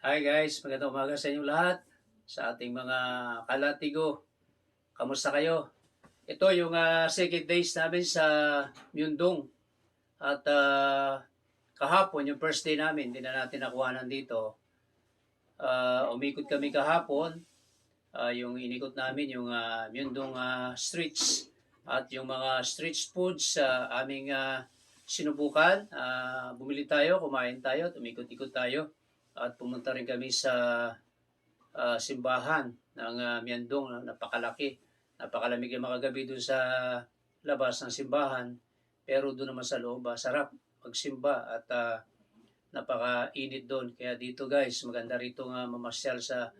Hi guys, magandang umaga sa inyo lahat. Sa ating mga kalatigo, kamusta kayo? Ito yung second days namin sa Myundong. At kahapon, yung first day namin, hindi na natin nakuhanan dito. Umikot kami kahapon. Yung inikot namin yung Myundong streets. At yung mga street foods aming sinubukan. Bumili tayo, kumain tayo, at umikot-ikot tayo. At pumunta rin kami sa simbahan ng Miandong. Napakalaki. Napakalamig yung mga gabi doon sa labas ng simbahan. Pero doon naman sa loob, sarap magsimba at napakainit doon. Kaya dito guys, maganda rito nga mamasyal sa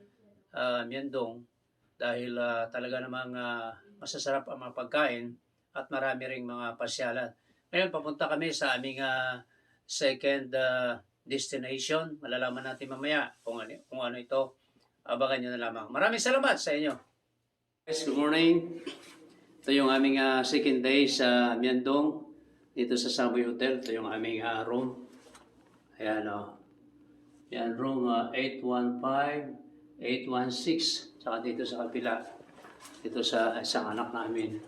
Miandong dahil talaga namang masasarap ang mga pagkain at marami ring mga pasyalan. Ngayon, papunta kami sa aming second destination. Malalaman natin mamaya kung ano ito. Abangan nyo na lamang. Maraming salamat sa inyo. Guys, good morning. Ito yung aming second day sa Miandong. Dito sa Samboy Hotel. Ito yung aming room. Ayan o. Yan, room 815, 816. Saka dito sa kapila. Dito sa isang anak namin.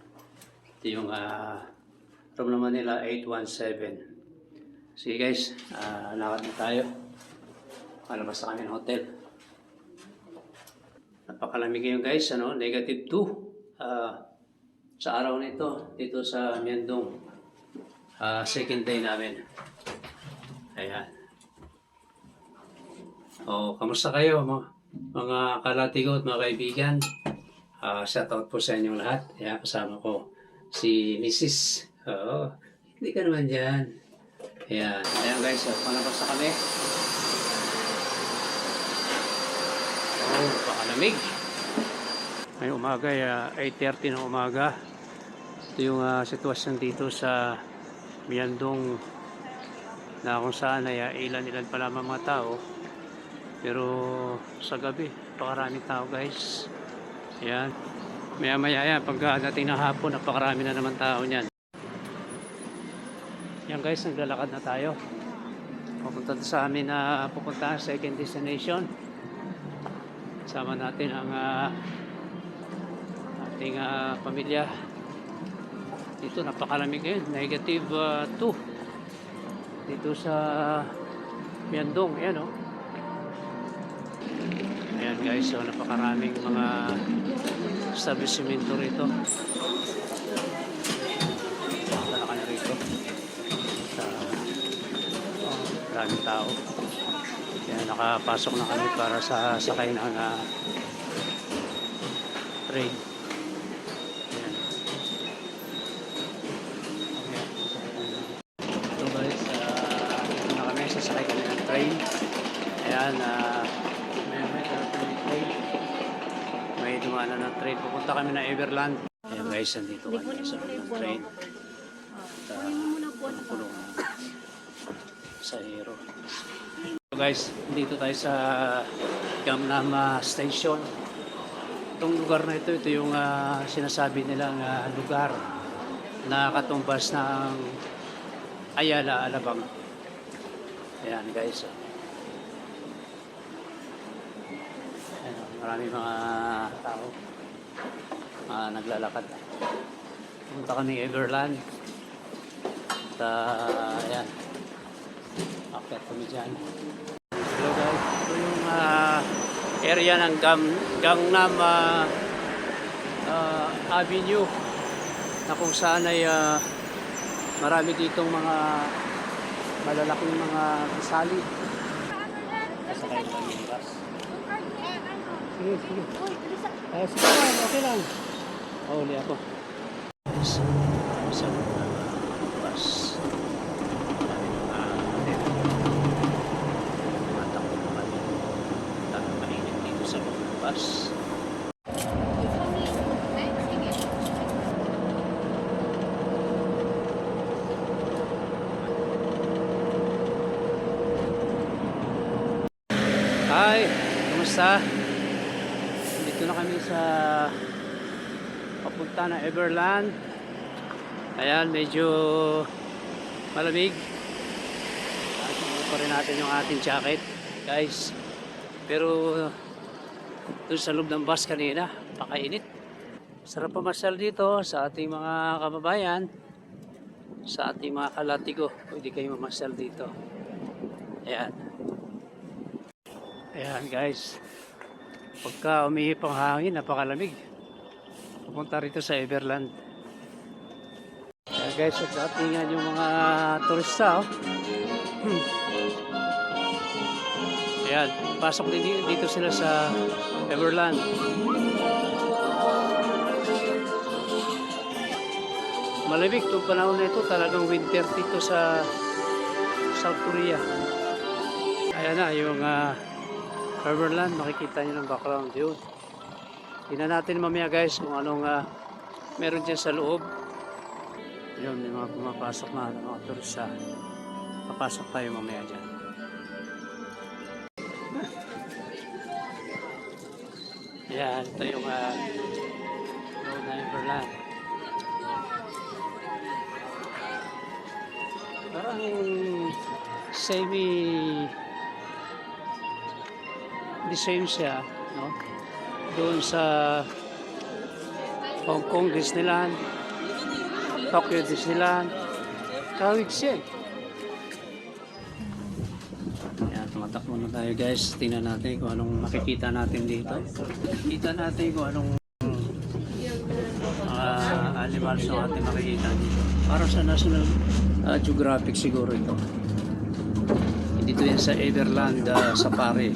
Ito yung room naman nila 817. Sige guys, lakad na tayo. Palabas na kami ng hotel. Napakalamig ngayon guys, negative 2 sa araw na ito, dito sa Miandong. Second day namin. Ayan. Kamusta kayo mga kalatigo at mga kaibigan? Shoutout po sa inyong lahat. Ayan, kasama ko si Mrs. Hindi ka naman dyan. Ayan. Ayan guys, palabas na kami. Napakalamig. Ngayong umaga, 8:30 ng umaga. Ito yung sitwasyon dito sa Miandong na kung saan ay ilan-ilan pa lamang mga tao. Pero sa gabi, napakaraming tao guys. Ayan. Maya-maya yan, pagdating ng hapon, napakarami na naman tao niyan. Yan guys, naglalakad na tayo. Pupunta sa amin na pupunta sa second destination. Sama natin ang ating pamilya. Dito napakalamig ngayon, negative 2. Dito sa Miandong, ayan o. Ayan guys, so napakaraming mga establishmento rito. Maraming tao. Kaya nakapasok na kami para sa sakay ng train. Ayan. So guys, dito na kami, sasakay kami ng train. Ayan, may dumana ng train. Pupunta kami ng Everland. Ayan guys, nandito kami sa train. Kulong sa Hero. So guys, dito tayo sa Gangnam Station. Itong lugar na ito yung sinasabi nilang lugar na katumbas ng Ayala, Alabang. Ayan guys. Ayan, marami mga tao naglalakad. Punta kami Everland. At ayan, akit kami dyan. Hello guys, ito yung area ng Gangnam Avenue na kung saan ay marami ditong mga malalaking mga kasali. Kasakay na kami ng bus. Sige, sige. Sige lang, okay lang. Uli ako. Sa bus. Bus. Hi, kumusta? Dito na kami sa papunta na Everland. Ayan, medyo malamig. Subukan pa rin natin yung ating jacket, guys. Pero doon sa loob ng bus kanina, pakainit. Sarap pamasyal dito sa ating mga kababayan, sa ating mga kalatigo. Pwede kayo mamasyal dito. Ayan. Ayan guys. Pagka umihip ang hangin, napakalamig. Pupunta rito sa Everland. Ayan guys, at tingnan yung mga turista. Oh. Ayan, pasok din dito sila sa Everland. Malamig itong panahon na ito, talagang winter dito sa South Korea. Ayan na yung Everland, makikita nyo ng background yun. Tingnan natin mamaya guys kung anong meron dyan sa loob. Yun, may mga pumapasok na mga turista. Papasok tayo mamaya dyan. Ayan, ito yung road na Everland. Parang semi the same siya, no? Doon sa Hong Kong Disneyland, Tokyo Disneyland, kawig siya. Ayan, tumatakbo na tayo guys. Tingnan natin kung anong makikita natin dito. Kita natin kung anong animals na ating makikita dito. Para sa National Geographic siguro ito. Dito yan sa Everland Safari.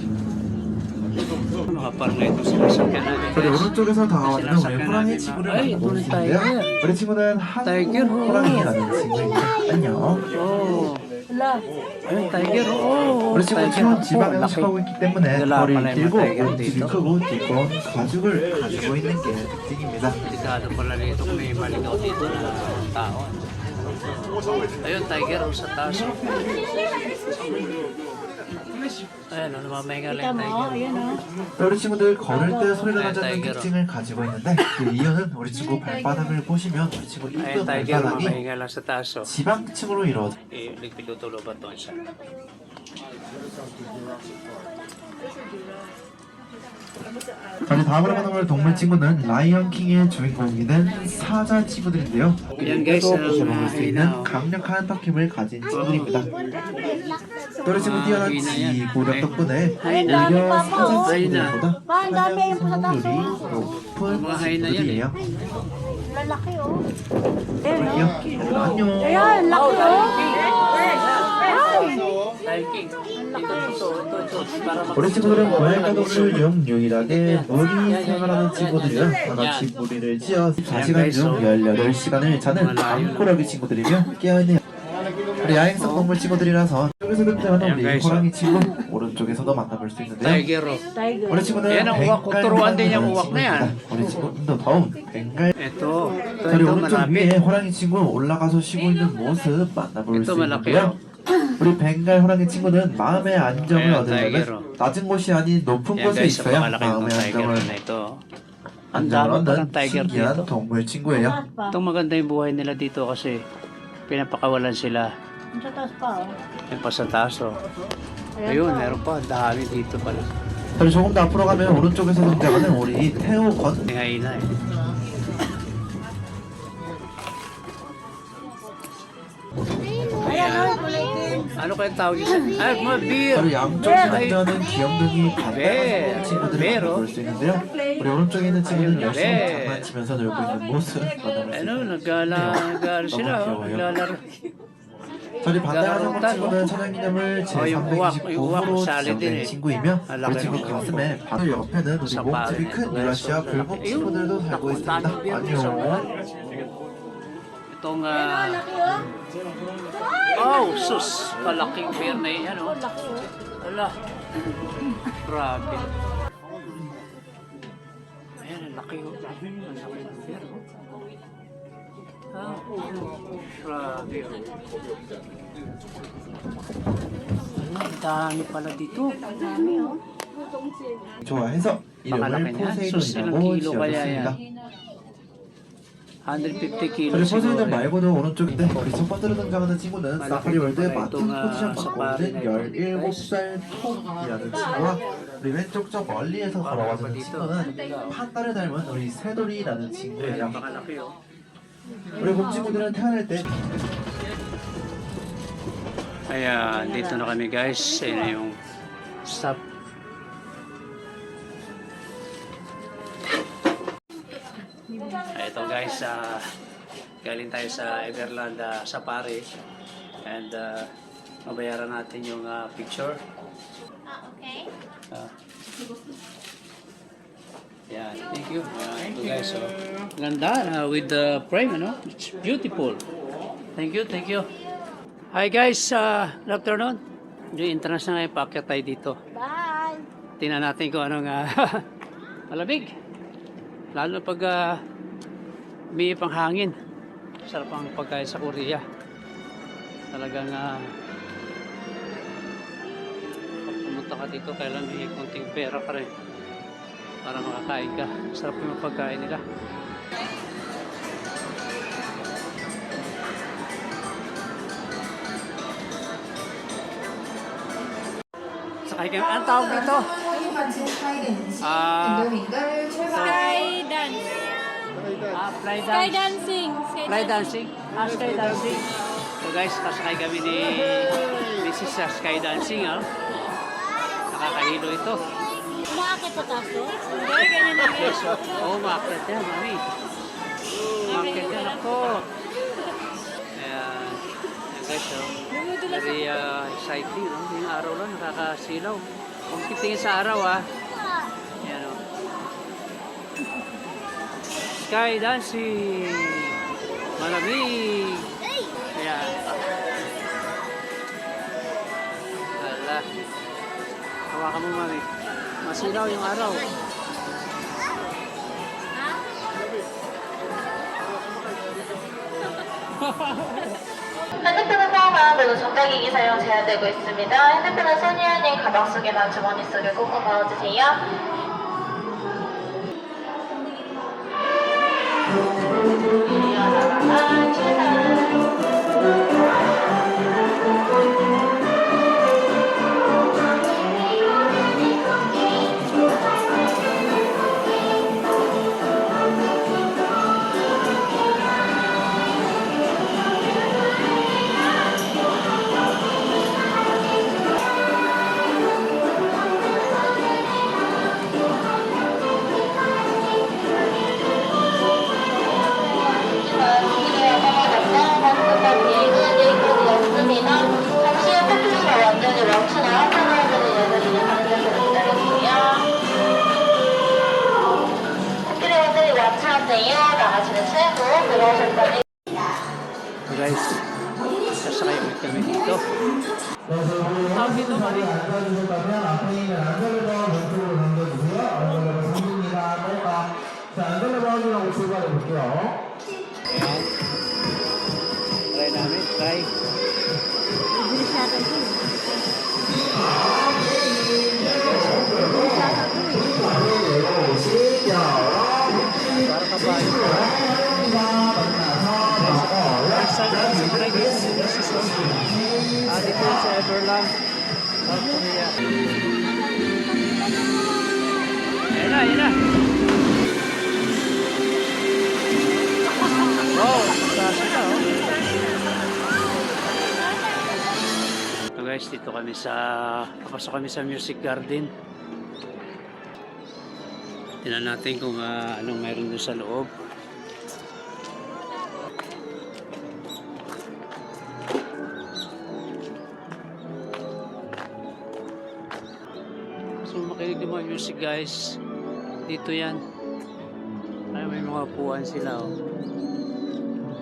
저희 오른쪽에서 다가와주는 우리 호랑이 친구를 만나볼 수 있는데요. 우리 친구는 한국 호랑이라는 친구입니다. 안녕. 우리 친구는 처음 지방에 서식하고 있기 때문에 머리 길고 몸집이 크고 두꺼운 가죽을 가지고 있는 게 특징입니다. Ayun, tiger sa taas. Ayan, namamahinga lang yung tiger. 우리 친구들 걸을 때 소리가 나지 않는 특징을 가지고 있는데 그 이유는 우리 친구 발바닥을 보시면 우리 친구 Ayan, 이쁜 tiger, 발바닥이 mamahinga lang sa taas. 지방층으로 이루어져 Nagpilutulo ba ito siya? 저희 다음으로 만나볼 동물 친구는 라이언 킹의 주인공이 된 사자 친구들인데요. guys, 여기에서 보실 수 있는 강력한 턱힘을 가진 친구들입니다. 우리 친구 뛰어난 지구력 덕분에 오히려 사자 친구들보다 사냥 성공률이 높은 친구들이에요. Lalaki oh. 볼게요. 안녕. Ayan, laki 우리 친구들은 고양이과 동물 중 유일하게 무리 생활하는 친구들이라 다같이 무리를 지어 24시간 중 18시간을 자는 잠꼬라기 친구들이며 깨어있는 우리 야행성 동물 친구들이라서 쪽에서 등장하는 우리 호랑이 친구 오른쪽에서도 만나볼 수 있는데요. Tiger. 우리 친구는 Yan ang uwak, tuturuan din yung uwak na yan. 우리 친구는 더 더운 벵갈 Ito 저희 오른쪽 malapit. 위에 호랑이 친구 올라가서 쉬고 있는 모습 만나볼 수 ito 있는데요. 우리 벵갈 호랑이 친구는 마음의 안정을 Ayan, 얻으려면 tiger. 낮은 곳이 아닌 높은 Yan 곳에 guys, 있어야 napakalaki 마음의 ng tiger 안정을 na ito. Ang 안정을 dami pa 얻는 ng tiger 신기한 dito. 동물 친구예요. Itong maganda yung buhay nila dito kasi pinapakawalan sila. Sa taas pa oh. Yung pa sa taas oh. Ayun, meron pa. Dami dito pala. 그리고 조금 더 앞으로 가면 오른쪽에서 등장하는 우리 태호 건 May haina eh. Ano kayang tawag dito? Ay, mga beer! 바로 양쪽에 등장하는 귀염둥이 반다른 네. 친구들을 네. 만나볼 수 있는데요. 우리 오른쪽에 있는 친구는 네. 열심히 장난치면서 놀고 있는 모습 만나볼 수 Ano, 있습니다. naglalaro sila oh. 귀여워요. Naglalaro. 저리 반대하는 친구는 천연기념을 yung uwak, yung uwak, 제329호로 salad din 지정된 eh. 친구이며 Malaki 우리 친구 yung uwak. 가슴에 바로 옆에는 우리 Sa 몸집이 pare. 큰 유라시아 굴복 친구들도 살고 있습니다. 안녕. Itong oh, sus! Kalaking beer na yan oh. Wala. Grabe. Ayan, ang laki oh. Ang laki ng beer oh. Ah, grabe oh. Ang dami pala dito. 좋아해서 Pakalaki 이름을 niya. Sus, ilang 포세이돈이라고 kilo kaya yan? 지어줬습니다. 150 그리고 kilos 포세이돈 siguro. 말고도 오른쪽인데 우리 첫 번째로 등장하는 친구는 사파리 월드의 마틴 포지션 sa 맡고 pare 있는 na ito. 17살 톰이라는 친구와 우리 왼쪽 저 멀리에서 걸어와주는 친구는 판다를 닮은 우리 새돌이라는 친구예요. Napakalaki oh. 우리 곰 친구들은 태어날 때 Ayan, dito na kami guys. Ayan na yung stop. Ito guys, galing tayo sa Everland Safari. And mabayaran natin yung picture. Okay. Yeah, thank you. Ito guys, so ganda with the frame, ano? It's beautiful. Thank you, thank you. Hi guys, good afternoon. Yung entrance na ngayon, paakyat tayo dito. Bye. Tingnan natin kung anong malamig. Lalo pag may pang hangin. Sarap ang pagkain sa Korea. Talagang pag pumunta ka dito, kailan may konting pera ka rin para makakain ka. Sarap yung pagkain nila. Sakay kami. Anong tawag dito? Sky dance. Fly Sky dance. dancing. Fly dancing? Sky dancing. So guys, kasakay kami ni Mrs. sa sky dancing. Nakakahilo ito. Umakit pa taas to? Hindi, ganyan lang yun. So, umakit yan, mami. Umakit yan ako. Ayan. Ayan guys, very exciting. Yung araw lang, nakakasilaw. Kung titingin sa araw, ayan o. Sky dancing. Malamig. Ayan. Ala. Hawakan mo, mami. Masilaw yung araw. 핸드폰은 사용하는 데도 전자기기 사용 제한되고 있습니다. 핸드폰은 손이 아닌 가방 속이나 주머니 속에 꼭 넣어주세요. So guys, sasakay ulit kami dito. Tawag dito, mami. Ayan. Try namin, try. Bilis natin ito. Para kabayo ko. First time lang sa try dito. This is dito sa Everland, South Korea. Ayan na, ayan na. Wow, taas na oh. So guys, dito kami papasok kami sa Music Garden. Tingnan natin kung anong mayroon doon sa loob. So makinig ng mga music guys. Dito yan. Ay, may mga upuan sila oh.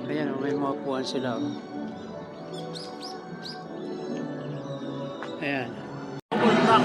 Ayan oh, may mga upuan sila oh. Ayan. Max